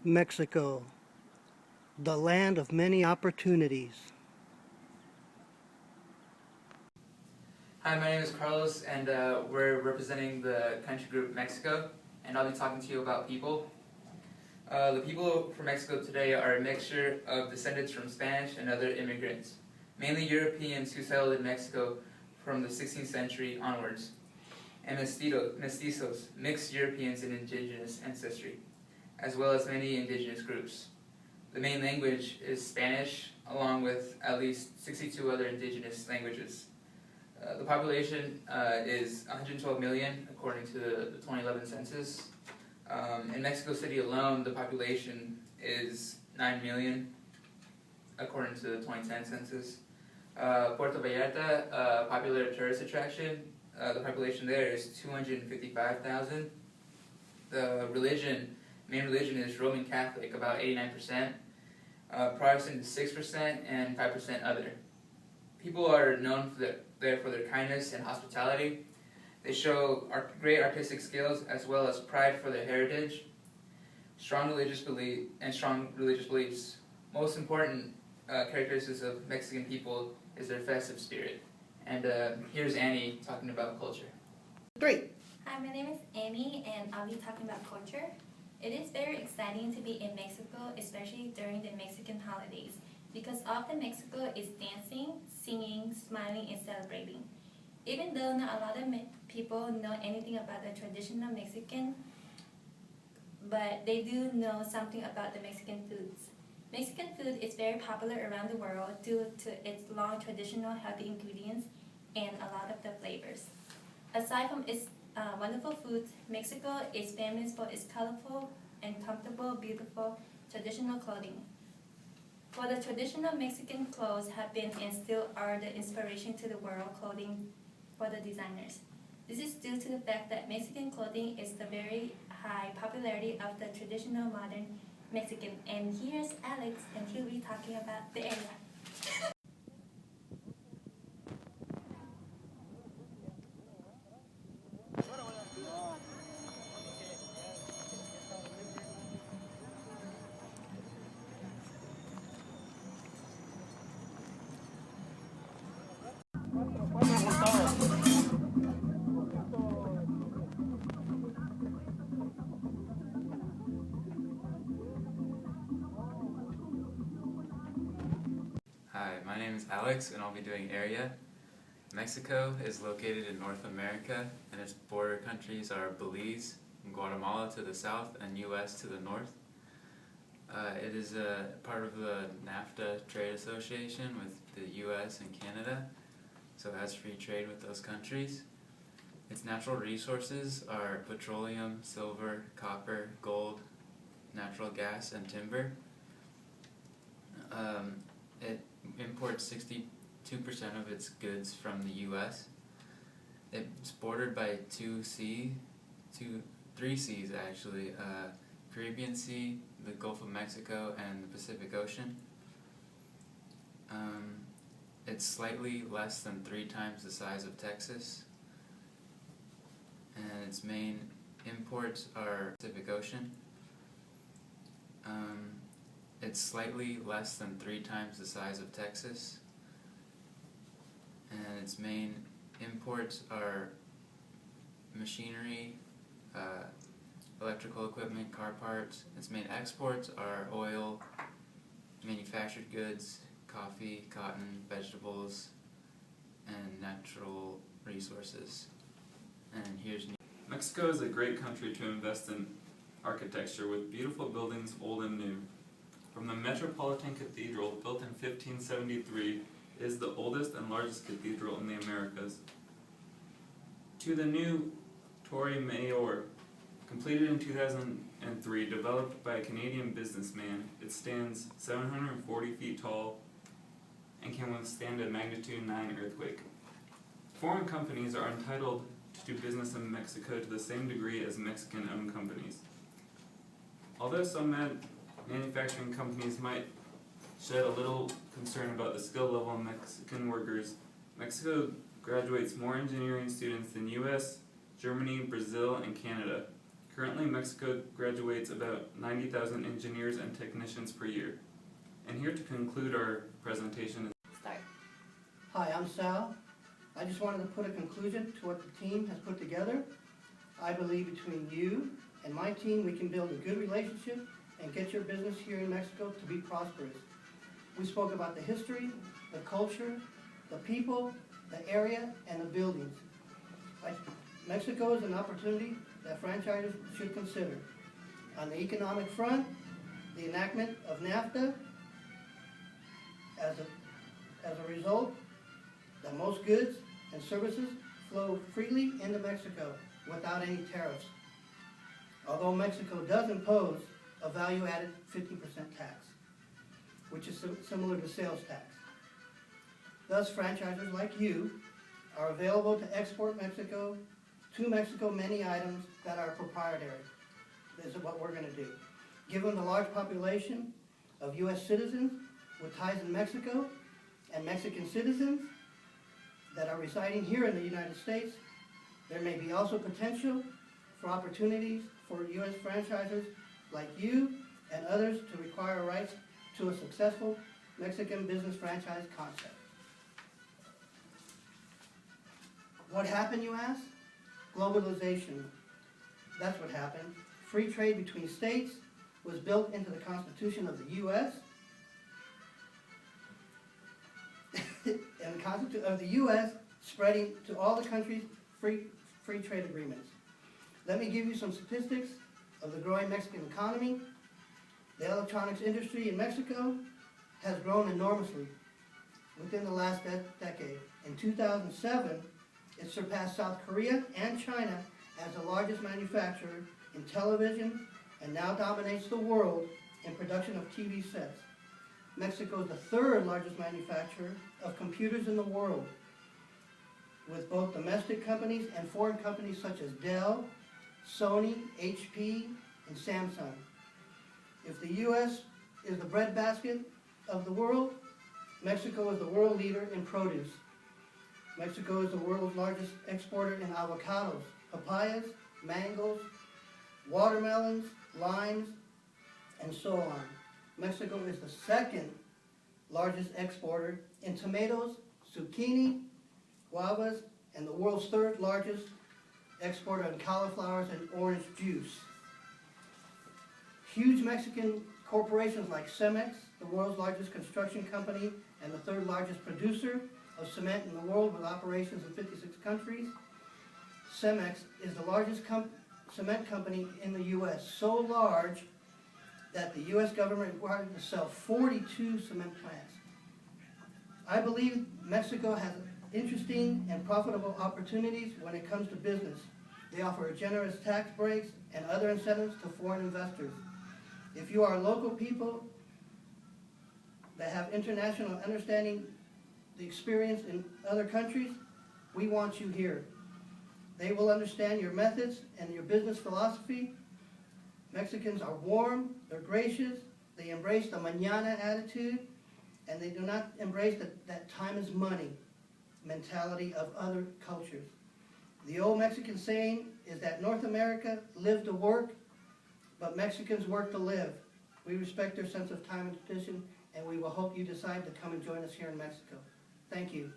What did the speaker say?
Mexico, the land of many opportunities. Hi, my name is Carlos, and we're representing the country group Mexico, and I'll be talking to you about people. The people from Mexico today are a mixture of descendants from Spanish and other immigrants, mainly Europeans who settled in Mexico from the 16th century onwards, and mestizos, mixed Europeans and indigenous ancestry, as well as many indigenous groups. The main language is Spanish, along with at least 62 other indigenous languages. The population is 112 million, according to the 2011 census. In Mexico City alone, the population is 9 million, according to the 2010 census. Puerto Vallarta, a popular tourist attraction, the population there is 255,000. The main religion is Roman Catholic, about 89%. Protestant is 6%, and 5% other. People are known for their kindness and hospitality. They show great artistic skills as well as pride for their heritage, strong religious beliefs. Most important characteristics of Mexican people is their festive spirit. And here's Annie talking about culture. Great. Hi, my name is Annie, and I'll be talking about culture. It is very exciting to be in Mexico, especially during the Mexican holidays, because often Mexico is dancing, singing, smiling, and celebrating. Even though not a lot of people know anything about the traditional Mexican, but they do know something about the Mexican foods. Mexican food is very popular around the world due to its long traditional healthy ingredients and a lot of the flavors. Aside from its wonderful foods, Mexico is famous for its colorful and comfortable, beautiful traditional clothing. For the traditional Mexican clothes have been and still are the inspiration to the world clothing for the designers. This is due to the fact that Mexican clothing is the very high popularity of the traditional modern Mexican. And here's Alex, and he'll be talking about the area. Hi, my name is Alex, and I'll be doing area. Mexico is located in North America, and its border countries are Belize and Guatemala to the south and U.S. to the north. It is a part of the NAFTA trade association with the U.S. and Canada, so it has free trade with those countries. Its natural resources are petroleum, silver, copper, gold, natural gas, and timber. It imports 62% of its goods from the U.S. It's bordered by three seas actually, Caribbean Sea, the Gulf of Mexico, and the Pacific Ocean. It's slightly less than 3 times the size of Texas, and its main imports are Pacific Ocean. It's slightly less than 3 times the size of Texas, and its main imports are machinery, electrical equipment, car parts. Its main exports are oil, manufactured goods, coffee, cotton, vegetables, and natural resources. And here's Mexico is a great country to invest in architecture with beautiful buildings, old and new. From the Metropolitan Cathedral, built in 1573, is the oldest and largest cathedral in the Americas, to the new Torre Mayor, completed in 2003, developed by a Canadian businessman. It stands 740 feet tall and can withstand a magnitude 9 earthquake. Foreign companies are entitled to do business in Mexico to the same degree as Mexican-owned companies. Although some manufacturing companies might shed a little concern about the skill level of Mexican workers, Mexico graduates more engineering students than US, Germany, Brazil, and Canada. Currently, Mexico graduates about 90,000 engineers and technicians per year. And here to conclude our presentation is Start. Hi, I'm Sal. I just wanted to put a conclusion to what the team has put together. I believe between you and my team, we can build a good relationship and get your business here in Mexico to be prosperous. We spoke about the history, the culture, the people, the area, and the buildings. Mexico is an opportunity that franchises should consider. On the economic front, the enactment of NAFTA, as a result, that most goods and services flow freely into Mexico without any tariffs. Although Mexico does impose a value-added 50% tax, which is similar to sales tax. Thus, franchisors like you are available to export to Mexico many items that are proprietary. This is what we're going to do. Given the large population of U.S. citizens with ties in Mexico and Mexican citizens that are residing here in the United States, there may be also potential for opportunities for U.S. franchisors like you and others to require rights to a successful Mexican business franchise concept. What happened, you ask? Globalization. That's what happened. Free trade between states was built into the Constitution of the U.S. and the Constitution of the U.S. spreading to all the countries free trade agreements. Let me give you some statistics of the growing Mexican economy. The electronics industry in Mexico has grown enormously within the last decade. In 2007, it surpassed South Korea and China as the largest manufacturer in television and now dominates the world in production of TV sets. Mexico is the third largest manufacturer of computers in the world, with both domestic companies and foreign companies such as Dell, Sony, HP, and Samsung. If the U.S. is the breadbasket of the world, Mexico is the world leader in produce. Mexico is the world's largest exporter in avocados, papayas, mangoes, watermelons, limes, and so on. Mexico is the second largest exporter in tomatoes, zucchini, guavas, and the world's third largest exporter in cauliflowers and orange juice. Huge Mexican corporations like Cemex, the world's largest construction company and the third largest producer of cement in the world with operations in 56 countries. Cemex is the largest cement company in the U.S., so large that the U.S. government required to sell 42 cement plants. I believe Mexico has interesting and profitable opportunities when it comes to business. They offer generous tax breaks and other incentives to foreign investors. If you are local people that have international understanding, the experience in other countries, we want you here. They will understand your methods and your business philosophy. Mexicans are warm, they're gracious, they embrace the mañana attitude, and they do not embrace that time is money mentality of other cultures. The old Mexican saying is that North America live to work, but Mexicans work to live. We respect their sense of time and tradition, and we will hope you decide to come and join us here in Mexico. Thank you.